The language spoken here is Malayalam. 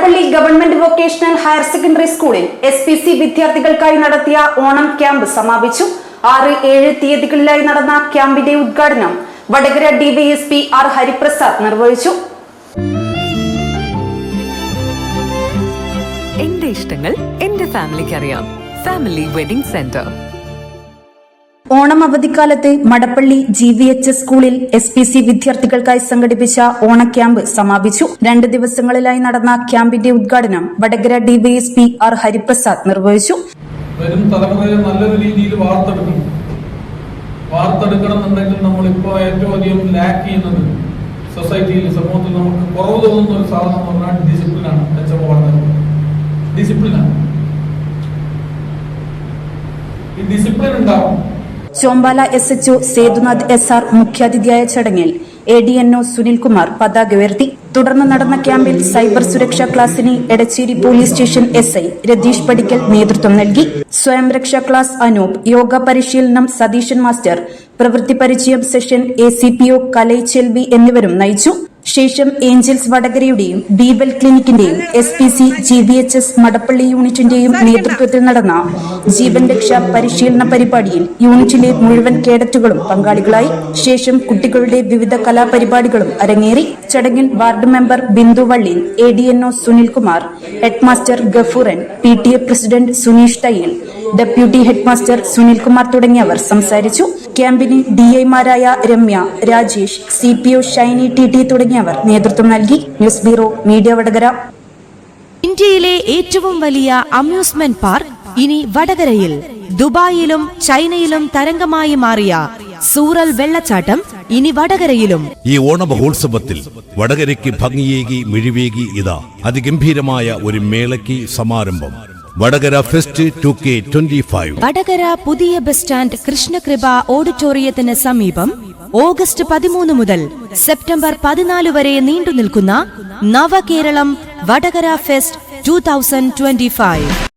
Madappally government vocational higher secondary സ്കൂളിൽ SPC വിദ്യാർത്ഥികൾക്കായി നടത്തിയ ഓണം ക്യാമ്പ് സമാപിച്ചു. 6-7 തീയതികളിലായി നടന്ന ക്യാമ്പിന്റെ ഉദ്ഘാടനം വടകര DYSP R ഹരിപ്രസാദ് നിർവഹിച്ചു. എന്റെ ഇഷ്ടങ്ങൾ എന്റെ ഫാമിലിക്ക് അറിയാം. Family wedding centre. ഓണം അവധിക്കാലത്ത് മടപ്പള്ളി GVHS സ്കൂളിൽ SPC വിദ്യാർത്ഥികൾക്കായി സംഘടിപ്പിച്ച ഓണ ക്യാമ്പ് സമാപിച്ചു. 2 ദിവസങ്ങളിലായി നടന്ന ക്യാമ്പിന്റെ ഉദ്ഘാടനം വടകര DYSP R ഹരിപ്രസാദ് നിർവഹിച്ചു. വരും തലമുറയെ നല്ലൊരു രീതിയിൽ വാർത്തെടുക്കണമെന്നുണ്ടെങ്കിൽ നമ്മളിപ്പോൾ ഏറ്റവും അധികം ലാക്ക് ചെയ്യുന്നത് സൊസൈറ്റിയിൽ, സമൂഹത്തിൽ നമുക്ക് കുറവ് തോന്നുന്ന ഒരു സാധനം എന്ന് പറഞ്ഞാൽ ഡിസിപ്ലിനാണ്. ഡിസിപ്ലിനാണ്. ഈ ഡിസിപ്ലിൻ ഉണ്ടാവും. ചോമ്പാല SHO സേതുനാഥ് SR മുഖ്യാതിഥിയായ ചടങ്ങിൽ ADNO സുനിൽകുമാർ പതാക ഉയർത്തി. തുടർന്ന് നടന്ന ക്യാമ്പിൽ സൈബർ സുരക്ഷാ ക്ലാസിന് Edachery police station SI Ratheesh Padikkal നേതൃത്വം നൽകി. സ്വയം രക്ഷാ ക്ലാസ് അനൂപ്, യോഗ പരിശീലനം സതീശൻ മാസ്റ്റർ, പ്രവൃത്തി പരിചയം സെഷൻ ACPO കലൈ ചെൽവി എന്നിവരും നയിച്ചു. ശേഷം ഏഞ്ചൽസ് വടകരയുടെയും ബീബൽ ക്ലിനിക്കിന്റെയും SPC GVHS മടപ്പള്ളി യൂണിറ്റിന്റെയും നേതൃത്വത്തിൽ നടന്ന ജീവൻ രക്ഷാ പരിശീലന പരിപാടിയിൽ യൂണിറ്റിലെ മുഴുവൻ കേഡറ്റുകളും പങ്കാളികളായി. ശേഷം കുട്ടികളുടെ വിവിധ കലാപരിപാടികളും അരങ്ങേറി. ചടങ്ങിൽ ward member Bindu Valli, ADNO Sunilkumar, headmaster Gafooran, PTA president Suneesh Thayyil, deputy headmaster Sunilkumar തുടങ്ങിയവർ സംസാരിച്ചു. ക്യാമ്പിന് DIമാരായ രമ്യ, രാജേഷ്, CPO ഷൈനി TT തുടങ്ങിയവർ നേതൃത്വം നൽകി. News bureau media Vadakara. ഇന്ത്യയിലെ ഏറ്റവും വലിയ അമ്യൂസ്മെന്റ് പാർക്ക് ഇനി വടകരയിൽ. ദുബായിലും ചൈനയിലും തരംഗമായി മാറിയ സൂറൽ വെള്ളച്ചാട്ടം ഇനി വടകരയിലും. ഈ ഓണമഹോത്സവത്തിൽ വടകരയ്ക്ക് ഭംഗിയേകി മിഴിവേകി ഇതാ അതിഗംഭീരമായ ഒരു മേളയ്ക്ക് സമാരംഭം. Vadakara fest 2K25. വടകര പുതിയ ബസ് സ്റ്റാൻഡ് കൃഷ്ണകൃപ ഓഡിറ്റോറിയത്തിന് സമീപം ഓഗസ്റ്റ് 13 മുതൽ സെപ്റ്റംബർ 14 വരെ നീണ്ടുനിൽക്കുന്ന നവകേരളം വടകര ഫെസ്റ്റ് 2025.